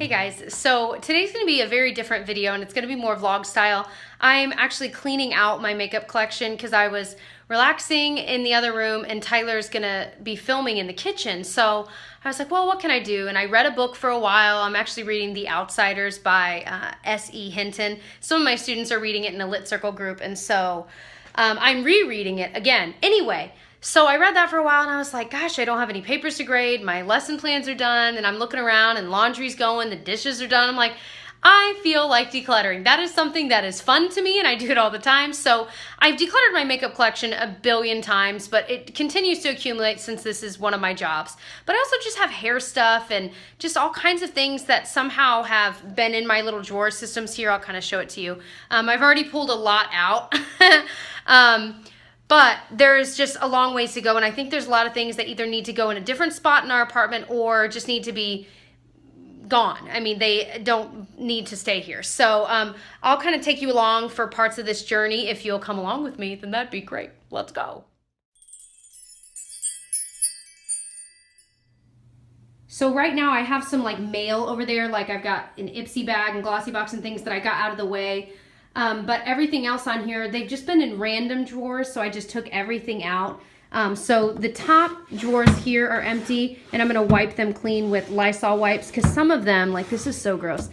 guys, so today's going to be a very different video and it's going to be more vlog style. I'm actually cleaning out my makeup collection because I was relaxing in the other room and Tyler's going to be filming in the kitchen. So I was like, well, what can I do? And I read a book for a while. I'm actually reading The Outsiders by S.E. Hinton. Some of my students are reading it in a Lit Circle group, and so I'm rereading it again. Anyway, so I read that for a while and I was like, gosh, I don't have any papers to grade. My lesson plans are done and I'm looking around and laundry's going, the dishes are done. I'm like, I feel like decluttering. That is something that is fun to me and I do it all the time. So I've decluttered my makeup collection a billion times, but it continues to accumulate since this is one of my jobs. But I also just have hair stuff and just all kinds of things that somehow have been in my little drawer systems here. I'll kind of show it to you. I've already pulled a lot out. But there's just a long ways to go, and I think there's a lot of things that either need to go in a different spot in our apartment or just need to be gone. I mean, they don't need to stay here. So I'll kind of take you along for parts of this journey. If you'll come along with me, then that'd be great. Let's go. So right now I have some like mail over there. Like I've got an Ipsy bag and glossy box and things that I got out of the way. But everything else on here, they've just been in random drawers, so I just took everything out. So the top drawers here are empty, and I'm going to wipe them clean with Lysol wipes, because some of them, like this is so gross.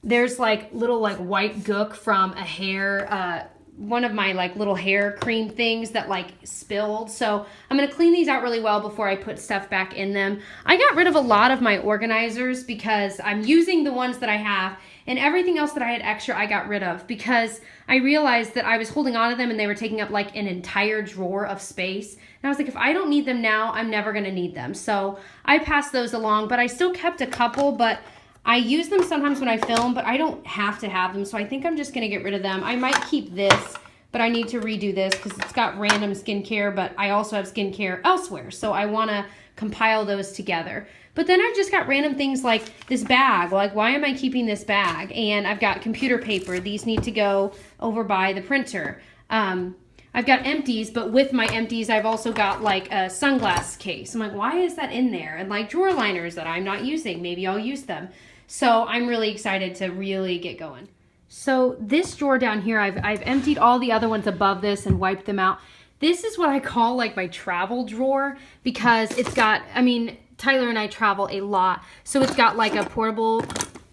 There's like little like white gook from a hair, one of my like little hair cream things that like spilled. So I'm going to clean these out really well before I put stuff back in them. I got rid of a lot of my organizers because I'm using the ones that I have. And everything else that I had extra, I got rid of because I realized that I was holding on to them and they were taking up like an entire drawer of space. And I was like, if I don't need them now, I'm never going to need them. So I passed those along, but I still kept a couple, but I use them sometimes when I film, but I don't have to have them. So I think I'm just going to get rid of them. I might keep this, but I need to redo this because it's got random skincare, but I also have skincare elsewhere. So I want to compile those together. But then I've just got random things like this bag. Like, why am I keeping this bag? And I've got computer paper. These need to go over by the printer. I've got empties, but with my empties, I've also got like a sunglass case. I'm like, why is that in there? And like drawer liners that I'm not using. Maybe I'll use them. So I'm really excited to really get going. So this drawer down here, I've emptied all the other ones above this and wiped them out. This is what I call like my travel drawer because it's got, I mean, Tyler and I travel a lot. So it's got like a portable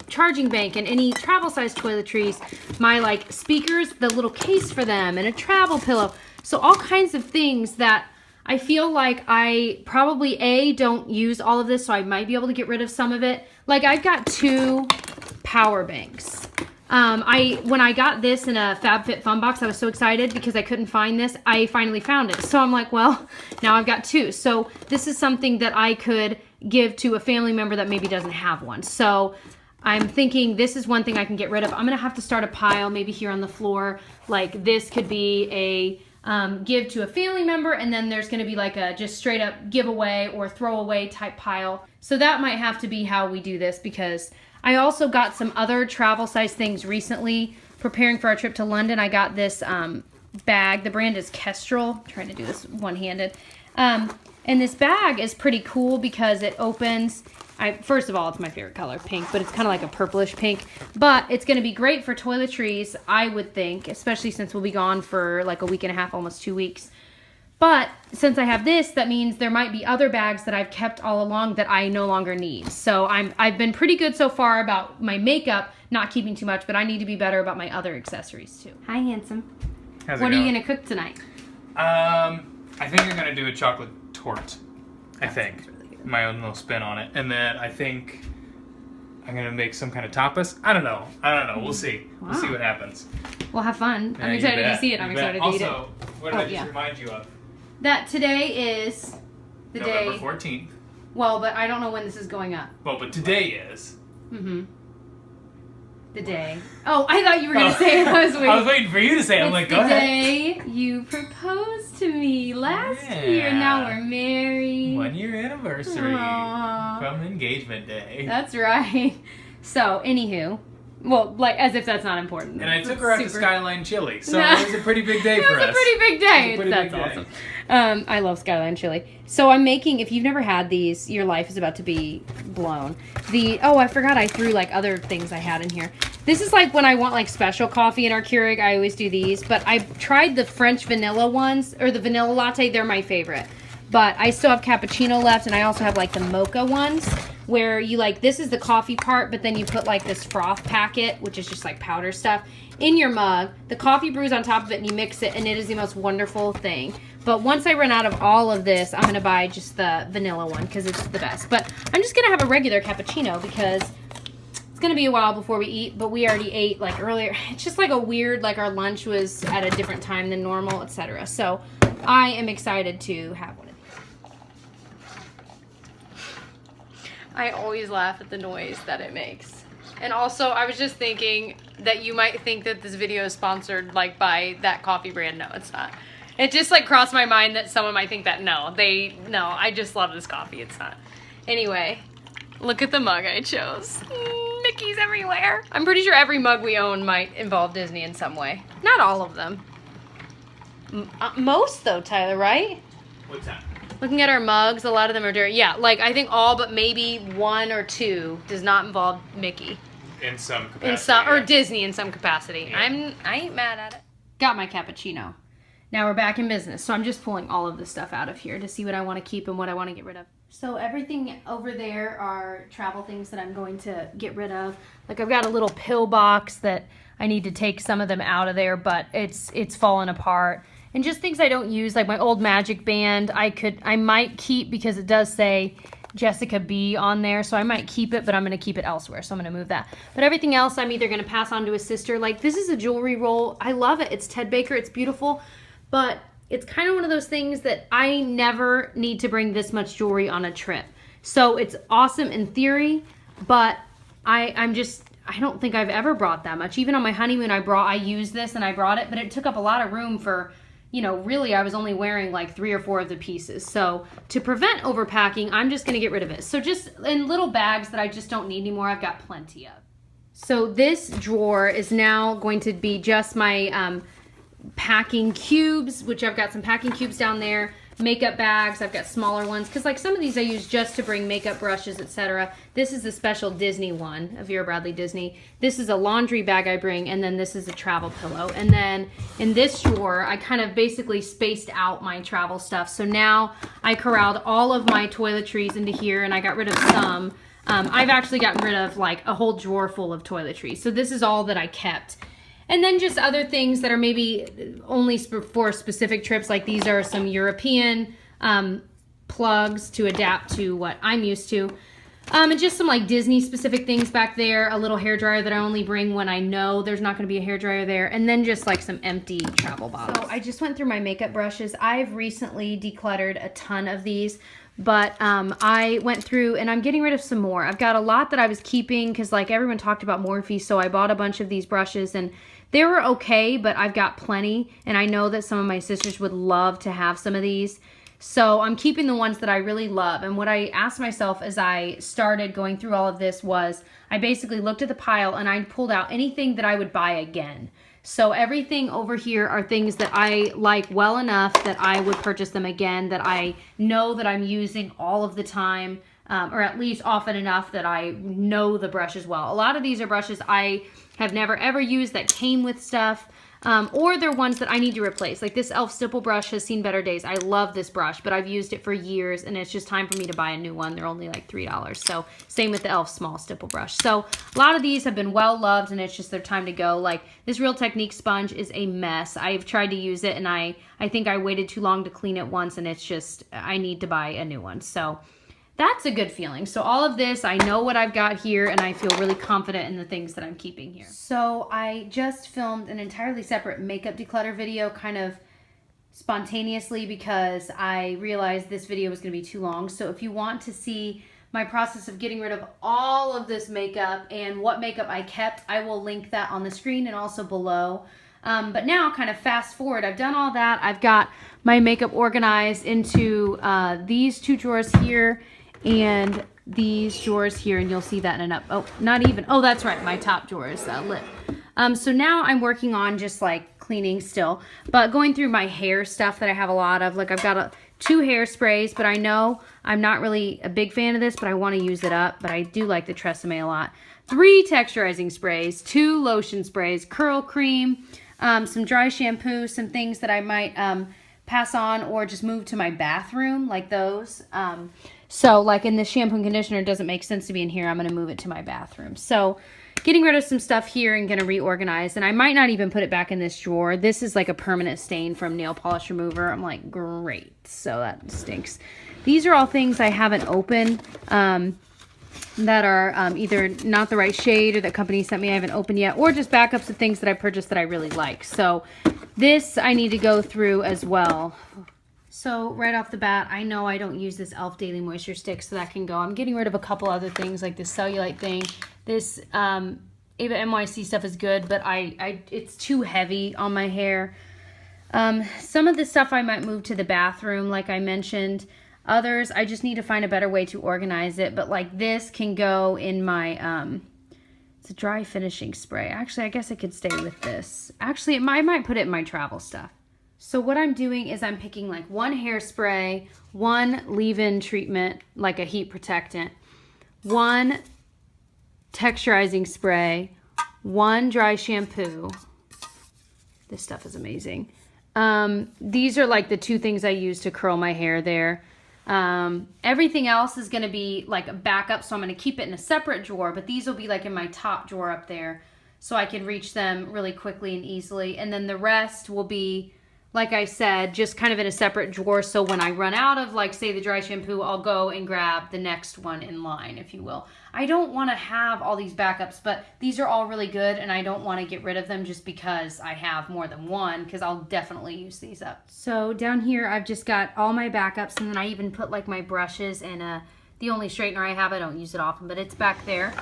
charging bank and any travel size toiletries, my like speakers, the little case for them, and a travel pillow. So all kinds of things that I feel like I probably don't use all of this, so I might be able to get rid of some of it. Like I've got 2 power banks. When I got this in a FabFitFun box, I was so excited because I couldn't find this. I finally found it. So I'm like, well, now I've got 2. So this is something that I could give to a family member that maybe doesn't have one. So I'm thinking this is one thing I can get rid of. I'm going to have to start a pile maybe here on the floor. Like this could be a give to a family member, and then there's going to be like a just straight up giveaway or throwaway type pile. So that might have to be how we do this because I also got some other travel size things recently. Preparing for our trip to London, I got this bag. The brand is Kestrel. I'm trying to do this one-handed. And this bag is pretty cool because it opens. First of all, it's my favorite color, pink, but it's kind of like a purplish pink. But it's going to be great for toiletries, I would think, especially since we'll be gone for like a week and a half, almost 2 weeks. But since I have this, that means there might be other bags that I've kept all along that I no longer need. So I've been pretty good so far about my makeup, not keeping too much, but I need to be better about my other accessories too. Hi, handsome. How's it What going? are you going to cook tonight? I think I'm going to do a chocolate torte. I think. Sounds really good. My own little spin on it. And then I think I'm going to make some kind of tapas. I don't know. We'll see. Wow. We'll see what happens. Well, have fun. Yeah, I'm you excited bet. to see it. I'm You excited bet. to eat it. Also, what did I just remind you of? That today is the November day. 14th. Well, but I don't know when this is going up. Well, but today is. Mm-hmm. The day. Oh, I thought you were going to say it. I was waiting. I was waiting for you to say it. I'm like, go ahead. The day you proposed to me last year. Now we're married. 1 year anniversary Aww. from engagement day. That's right. So, anywho. Well, like, as if that's not important. And I took her out to Skyline Chili, so No. it was a pretty big day for us. It was a pretty big day. It was a pretty That's big day. awesome. I love Skyline chili. So I'm making, if you've never had these, your life is about to be blown. Oh, I forgot I threw like other things I had in here. This is like when I want like special coffee in our Keurig, I always do these. But I tried the French vanilla ones, or the vanilla latte, they're my favorite. But I still have cappuccino left, and I also have like the mocha ones, where you like, this is the coffee part, but then you put like this froth packet, which is just like powder stuff, in your mug. The coffee brews on top of it, and you mix it, and it is the most wonderful thing. But once I run out of all of this, I'm going to buy just the vanilla one because it's the best. But I'm just going to have a regular cappuccino because it's going to be a while before we eat, but we already ate like earlier. It's just like a weird, like our lunch was at a different time than normal, etc. So I am excited to have one of these. I always laugh at the noise that it makes. And also, I was just thinking that you might think that this video is sponsored like by that coffee brand. No, it's not. It just like crossed my mind that someone might think that. No, I just love this coffee. It's not. Anyway, look at the mug I chose. Mickey's everywhere. I'm pretty sure every mug we own might involve Disney in some way. Not all of them. Most though, Tyler, right? What's that? Looking at our mugs, a lot of them are dirty. Yeah, like I think all but maybe 1 or 2 does not involve Mickey. In some capacity. Or Disney in some capacity. Yeah. I ain't mad at it. Got my cappuccino. Now we're back in business. So I'm just pulling all of this stuff out of here to see what I want to keep and what I want to get rid of. So everything over there are travel things that I'm going to get rid of. Like I've got a little pill box that I need to take some of them out of there, but it's fallen apart. And just things I don't use, like my old Magic Band, I might keep because it does say Jessica B on there, so I might keep it, but I'm going to keep it elsewhere, so I'm going to move that. But everything else I'm either going to pass on to a sister. Like this is a jewelry roll. I love it. It's Ted Baker. It's beautiful, but it's kind of one of those things that I never need to bring this much jewelry on a trip. So it's awesome in theory, but I don't think I've ever brought that much. Even on my honeymoon, I used this and I brought it, but it took up a lot of room for, you know, really I was only wearing like 3 or 4 of the pieces. So to prevent overpacking, I'm just going to get rid of it. So just in little bags that I just don't need anymore, I've got plenty of. So this drawer is now going to be just my packing cubes, which I've got some packing cubes down there. Makeup bags, I've got smaller ones because like some of these I use just to bring makeup brushes, etc. This is the special Disney one of Vera Bradley Disney. This is a laundry bag I bring, and then this is a travel pillow. And then in this drawer I kind of basically spaced out my travel stuff. So now I corralled all of my toiletries into here, and I got rid of some. I've actually gotten rid of like a whole drawer full of toiletries. So this is all that I kept. And then just other things that are maybe only for specific trips, like these are some European plugs to adapt to what I'm used to. And just some like Disney specific things back there, a little hairdryer that I only bring when I know there's not going to be a hairdryer there, and then just like some empty travel bottles. So I just went through my makeup brushes. I've recently decluttered a ton of these, but I went through and I'm getting rid of some more. I've got a lot that I was keeping because like everyone talked about Morphe, so I bought a bunch of these brushes and they were okay, but I've got plenty, and I know that some of my sisters would love to have some of these. So I'm keeping the ones that I really love. And what I asked myself as I started going through all of this was, I basically looked at the pile and I pulled out anything that I would buy again. So everything over here are things that I like well enough that I would purchase them again, that I know that I'm using all of the time, or at least often enough that I know the brushes well. A lot of these are brushes I have never ever used that came with stuff, or they're ones that I need to replace. Like this e.l.f. stipple brush has seen better days. I love this brush, but I've used it for years and it's just time for me to buy a new one. They're only like $3. So same with the e.l.f. small stipple brush. So a lot of these have been well loved and it's just their time to go. Like this Real Technique sponge is a mess. I've tried to use it and I think I waited too long to clean it once, and it's just, I need to buy a new one. So that's a good feeling. So all of this, I know what I've got here, and I feel really confident in the things that I'm keeping here. So I just filmed an entirely separate makeup declutter video kind of spontaneously because I realized this video was going to be too long. So if you want to see my process of getting rid of all of this makeup and what makeup I kept, I will link that on the screen and also below. But now kind of fast forward, I've done all that. I've got my makeup organized into these 2 drawers here and these drawers here, and you'll see that in oh, not even, oh, that's right, my top drawer is lit. So now I'm working on just like cleaning still. But going through my hair stuff that I have a lot of, like I've got 2 hairsprays, but I know I'm not really a big fan of this, but I want to use it up. But I do like the Tresemme a lot. 3 texturizing sprays, 2 lotion sprays, curl cream, some dry shampoo, some things that I might pass on or just move to my bathroom, like those. So like in the shampoo and conditioner, it doesn't make sense to be in here. I'm going to move it to my bathroom. So getting rid of some stuff here and going to reorganize. And I might not even put it back in this drawer. This is like a permanent stain from nail polish remover. I'm like, great. So that stinks. These are all things I haven't opened that are either not the right shade or that company sent me I haven't opened yet, or just backups of things that I purchased that I really like. So this I need to go through as well. So right off the bat, I know I don't use this e.l.f. Daily Moisture Stick, so that can go. I'm getting rid of a couple other things like this cellulite thing. This Ava NYC stuff is good, but it's too heavy on my hair. Some of the stuff I might move to the bathroom, like I mentioned. Others, I just need to find a better way to organize it. But like this can go in my, it's a dry finishing spray. Actually, I guess it could stay with this. Actually, I might put it in my travel stuff. So what I'm doing is I'm picking like 1 hairspray, 1 leave-in treatment, like a heat protectant, 1 texturizing spray, 1 dry shampoo. This stuff is amazing. These are like the 2 things I use to curl my hair there. Everything else is going to be like a backup, so I'm going to keep it in a separate drawer, but these will be like in my top drawer up there, so I can reach them really quickly and easily. And then the rest will be, like I said, just kind of in a separate drawer, so when I run out of, like, say, the dry shampoo, I'll go and grab the next one in line, if you will. I don't want to have all these backups, but these are all really good, and I don't want to get rid of them just because I have more than one, because I'll definitely use these up. So down here, I've just got all my backups, and then I even put, like, my brushes and the only straightener I have. I don't use it often, but it's back there.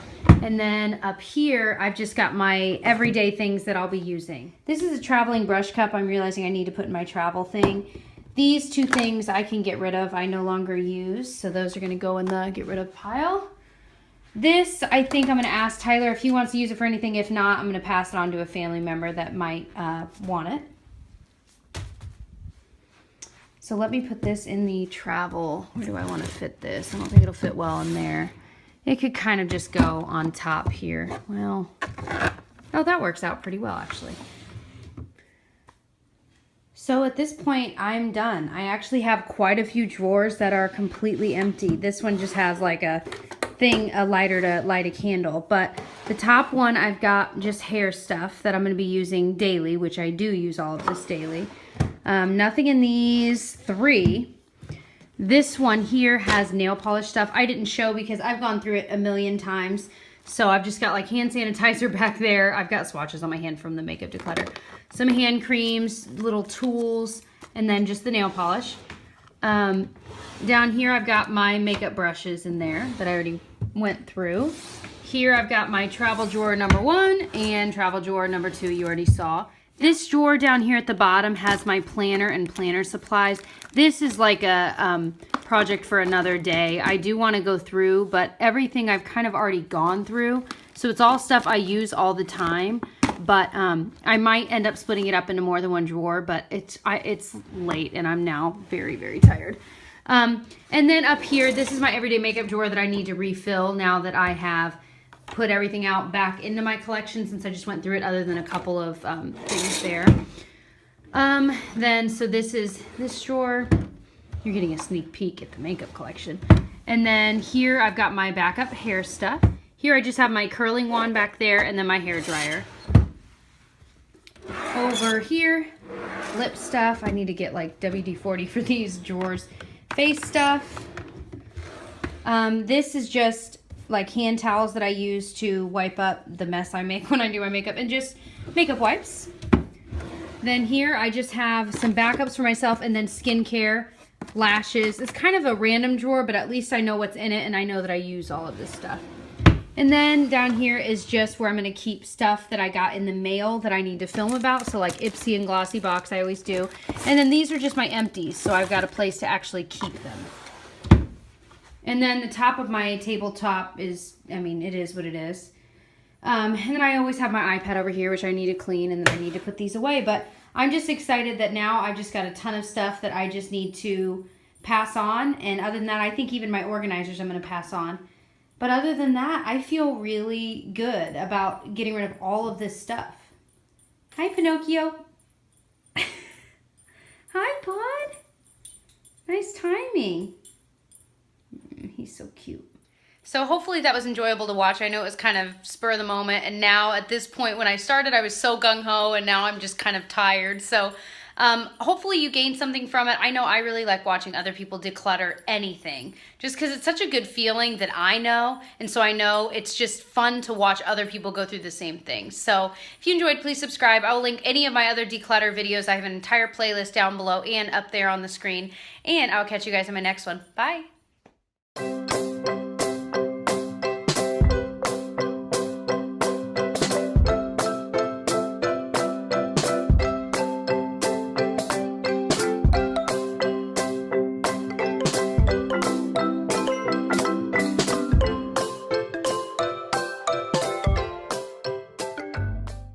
And then up here, I've just got my everyday things that I'll be using. This is a traveling brush cup I'm realizing I need to put in my travel thing. These 2 things I can get rid of, I no longer use, so those are going to go in the get rid of pile. This, I think I'm going to ask Tyler if he wants to use it for anything. If not, I'm going to pass it on to a family member that might want it. So let me put this in the travel. Where do I want to fit this? I don't think it'll fit well in there. It could kind of just go on top here. Well, oh, that works out pretty well, actually. So at this point, I'm done. I actually have quite a few drawers that are completely empty. This one just has like a lighter to light a candle. But the top one, I've got just hair stuff that I'm going to be using daily, which I do use all of this daily. Nothing in these 3. This one here has nail polish stuff. I didn't show because I've gone through it a million times. So I've just got like hand sanitizer back there. I've got swatches on my hand from the Makeup Declutter. Some hand creams, little tools, and then just the nail polish. Down here I've got my makeup brushes in there that I already went through. Here I've got my travel drawer number 1 and travel drawer number 2 you already saw. This drawer down here at the bottom has my planner and planner supplies. This is like a project for another day. I do want to go through, but everything I've kind of already gone through. So it's all stuff I use all the time. But I might end up splitting it up into more than one drawer, but it's late and I'm now very, very tired. And then up here, this is my everyday makeup drawer that I need to refill now that I have put everything out back into my collection, since I just went through it, other than a couple of things there. Then, so this is this drawer. You're getting a sneak peek at the makeup collection. And then here I've got my backup hair stuff. Here I just have my curling wand back there, and then my hair dryer. Over here, lip stuff. I need to get like WD-40 for these drawers. Face stuff. This is just like hand towels that I use to wipe up the mess I make when I do my makeup, and just makeup wipes. Then here I just have some backups for myself, and then skincare, lashes. It's kind of a random drawer, but at least I know what's in it and I know that I use all of this stuff. And then down here is just where I'm going to keep stuff that I got in the mail that I need to film about. So like Ipsy and Glossy Box, I always do. And then these are just my empties, so I've got a place to actually keep them. And then the top of my tabletop is, I mean, it is what it is. And then I always have my iPad over here, which I need to clean, and then I need to put these away. But I'm just excited that now I've just got a ton of stuff that I just need to pass on. And other than that, I think even my organizers I'm going to pass on. But other than that, I feel really good about getting rid of all of this stuff. Hi, Pinocchio. Hi, Bud. Nice timing. He's so cute. So hopefully that was enjoyable to watch. I know it was kind of spur of the moment, and now at this point when I started I was so gung-ho, and now I'm just kind of tired. So hopefully you gained something from it. I know I really like watching other people declutter anything, just because it's such a good feeling that I know, and so I know it's just fun to watch other people go through the same things. So if you enjoyed, please subscribe. I will link any of my other declutter videos. I have an entire playlist down below and up there on the screen, and I'll catch you guys in my next one. Bye.